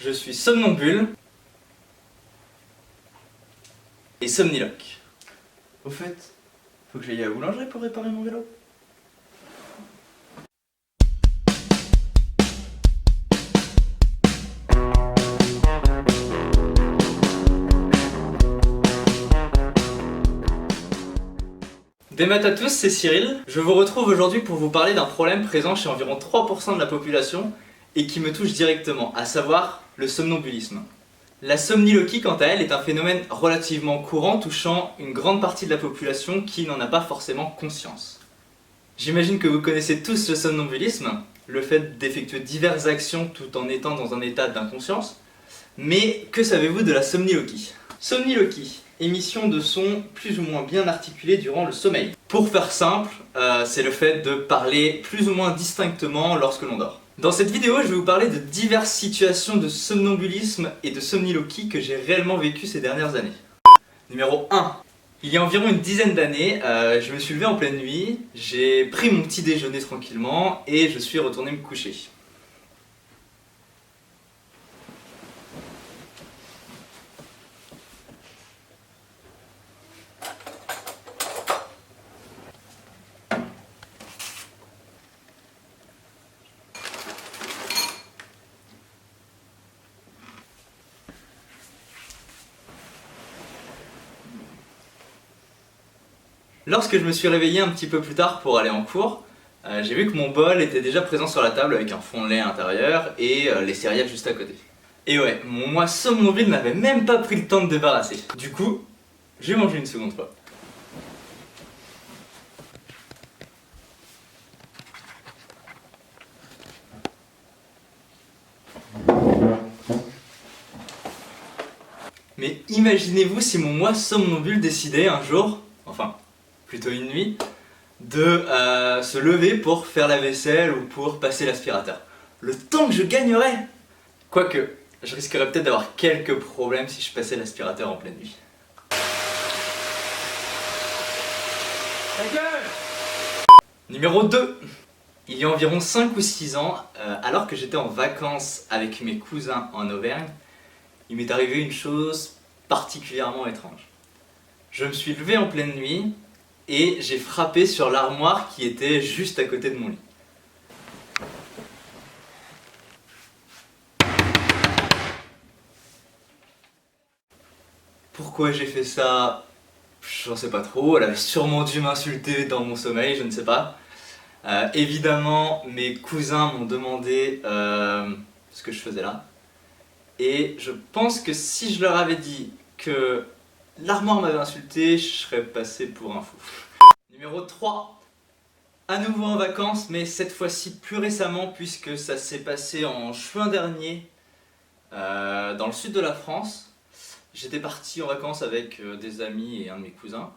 Je suis somnambule et somniloque. Au fait, faut que j'aille à la boulangerie pour réparer mon vélo. Des maths à tous, c'est Cyril. Je vous retrouve aujourd'hui pour vous parler d'un problème présent chez environ 3% de la population et qui me touche directement, à savoir le somnambulisme. La somniloquie, quant à elle, est un phénomène relativement courant touchant une grande partie de la population qui n'en a pas forcément conscience. J'imagine que vous connaissez tous le somnambulisme, le fait d'effectuer diverses actions tout en étant dans un état d'inconscience. Mais que savez-vous de la somniloquie? Somniloquie, émission de sons plus ou moins bien articulés durant le sommeil. Pour faire simple, c'est le fait de parler plus ou moins distinctement lorsque l'on dort. Dans cette vidéo, je vais vous parler de diverses situations de somnambulisme et de somniloquie que j'ai réellement vécues ces dernières années. Numéro 1. Il y a environ une dizaine d'années, je me suis levé en pleine nuit, j'ai pris mon petit déjeuner tranquillement et je suis retourné me coucher. Lorsque je me suis réveillé un petit peu plus tard pour aller en cours, j'ai vu que mon bol était déjà présent sur la table avec un fond de lait à l'intérieur et les céréales juste à côté. Et ouais, mon moi somnambule n'avait même pas pris le temps de débarrasser. Du coup, j'ai mangé une seconde fois. Mais imaginez-vous si mon moi somnambule décidait un jour, enfin plutôt une nuit, de se lever pour faire la vaisselle ou pour passer l'aspirateur. Le temps que je gagnerais! Quoique, je risquerais peut-être d'avoir quelques problèmes si je passais l'aspirateur en pleine nuit. Numéro 2. Il y a environ 5 ou 6 ans, alors que j'étais en vacances avec mes cousins en Auvergne, il m'est arrivé une chose particulièrement étrange. Je me suis levé en pleine nuit et j'ai frappé sur l'armoire qui était juste à côté de mon lit. Pourquoi j'ai fait ça? J'en sais pas trop, elle avait sûrement dû m'insulter dans mon sommeil, je ne sais pas. Évidemment, mes cousins m'ont demandé ce que je faisais là. Et je pense que si je leur avais dit que l'armoire m'avait insulté, je serais passé pour un fou. Numéro 3. À nouveau en vacances, mais cette fois-ci plus récemment puisque ça s'est passé en juin dernier dans le sud de la France. J'étais parti en vacances avec des amis et un de mes cousins.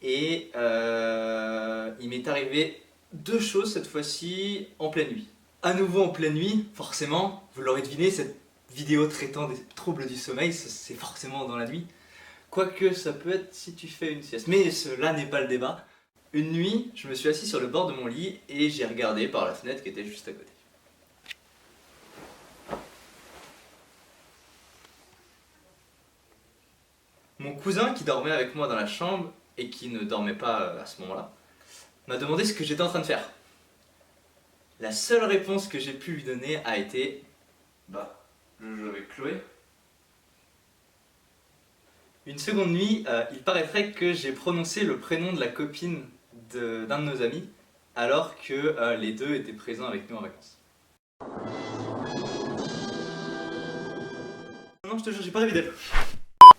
Et il m'est arrivé deux choses cette fois-ci en pleine nuit. À nouveau en pleine nuit, forcément, vous l'aurez deviné, cette vidéo traitant des troubles du sommeil, c'est forcément dans la nuit. Quoique ça peut être si tu fais une sieste, mais cela n'est pas le débat. Une nuit, je me suis assis sur le bord de mon lit et j'ai regardé par la fenêtre qui était juste à côté. Mon cousin qui dormait avec moi dans la chambre et qui ne dormait pas à ce moment-là, m'a demandé ce que j'étais en train de faire. La seule réponse que j'ai pu lui donner a été je joue avec Chloé. Une seconde nuit, il paraîtrait que j'ai prononcé le prénom de la copine d'un de nos amis, alors que les deux étaient présents avec nous en vacances. Non, je te jure, j'ai pas rêvé d'elle.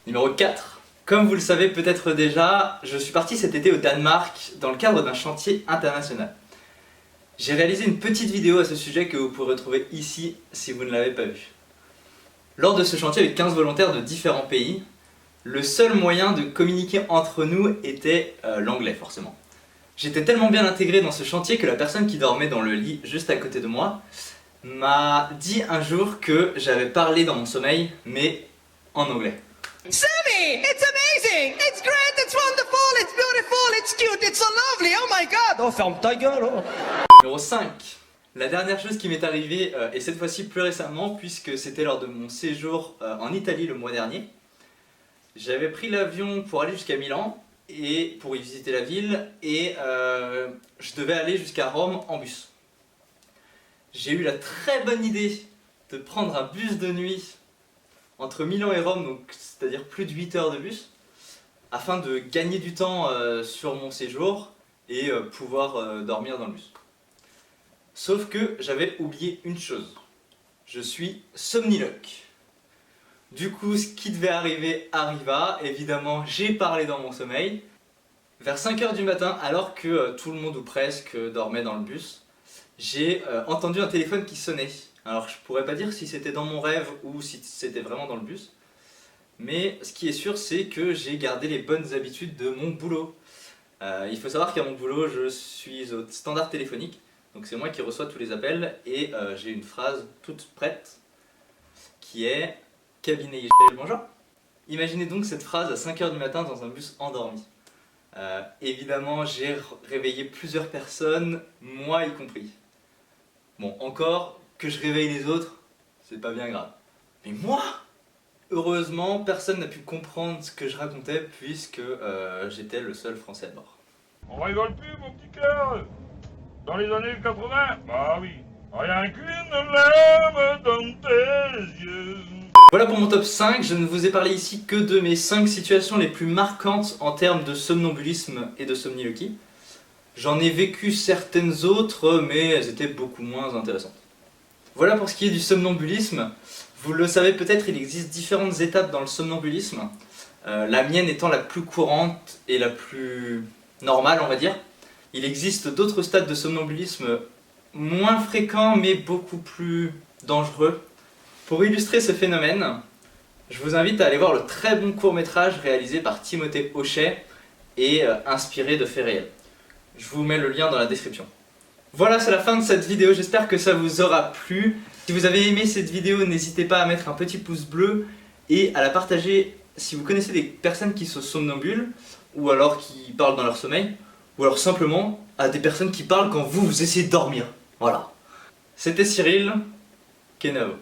Numéro 4. Comme vous le savez peut-être déjà, je suis parti cet été au Danemark dans le cadre d'un chantier international. J'ai réalisé une petite vidéo à ce sujet que vous pourrez retrouver ici si vous ne l'avez pas vue. Lors de ce chantier avec 15 volontaires de différents pays, le seul moyen de communiquer entre nous était l'anglais forcément. J'étais tellement bien intégré dans ce chantier que la personne qui dormait dans le lit juste à côté de moi m'a dit un jour que j'avais parlé dans mon sommeil, mais en anglais. Sammy, it's amazing, it's great, it's wonderful, it's beautiful, it's cute, it's so lovely, oh my god. Oh, ferme ta gueule, oh. Numéro 5. La dernière chose qui m'est arrivée, et cette fois-ci plus récemment, puisque c'était lors de mon séjour en Italie le mois dernier, j'avais pris l'avion pour aller jusqu'à Milan, et pour y visiter la ville, et je devais aller jusqu'à Rome en bus. J'ai eu la très bonne idée de prendre un bus de nuit entre Milan et Rome, donc c'est-à-dire plus de 8 heures de bus, afin de gagner du temps sur mon séjour et pouvoir dormir dans le bus. Sauf que j'avais oublié une chose. Je suis somniloque. Du coup, ce qui devait arriver arriva. Évidemment, j'ai parlé dans mon sommeil. Vers 5 heures du matin, alors que tout le monde ou presque dormait dans le bus, j'ai entendu un téléphone qui sonnait. Alors je pourrais pas dire si c'était dans mon rêve ou si c'était vraiment dans le bus. Mais ce qui est sûr, c'est que j'ai gardé les bonnes habitudes de mon boulot. Il faut savoir qu'à mon boulot, je suis au standard téléphonique. Donc c'est moi qui reçois tous les appels et j'ai une phrase toute prête qui est « Cabinet IGL, bonjour ». Imaginez donc cette phrase à 5 heures du matin dans un bus endormi. Évidemment, j'ai réveillé plusieurs personnes, moi y compris. Bon, encore, que je réveille les autres, c'est pas bien grave. Mais moi, heureusement, personne n'a pu comprendre ce que je racontais puisque j'étais le seul français à bord. On rigole plus, mon petit cœur. Dans les années 80, bah oui, rien qu'une larme dans tes yeux. Voilà pour mon top 5, je ne vous ai parlé ici que de mes 5 situations les plus marquantes en termes de somnambulisme et de somniloquie. J'en ai vécu certaines autres, mais elles étaient beaucoup moins intéressantes. Voilà pour ce qui est du somnambulisme. Vous le savez peut-être, il existe différentes étapes dans le somnambulisme. La mienne étant la plus courante et la plus normale, on va dire. Il existe d'autres stades de somnambulisme moins fréquents, mais beaucoup plus dangereux. Pour illustrer ce phénomène, je vous invite à aller voir le très bon court-métrage réalisé par Timothée Hochet et inspiré de faits réels. Je vous mets le lien dans la description. Voilà, c'est la fin de cette vidéo, j'espère que ça vous aura plu. Si vous avez aimé cette vidéo, n'hésitez pas à mettre un petit pouce bleu et à la partager si vous connaissez des personnes qui sont somnambules ou alors qui parlent dans leur sommeil ou alors simplement à des personnes qui parlent quand vous essayez de dormir. Voilà. C'était Cyril, Kenavo.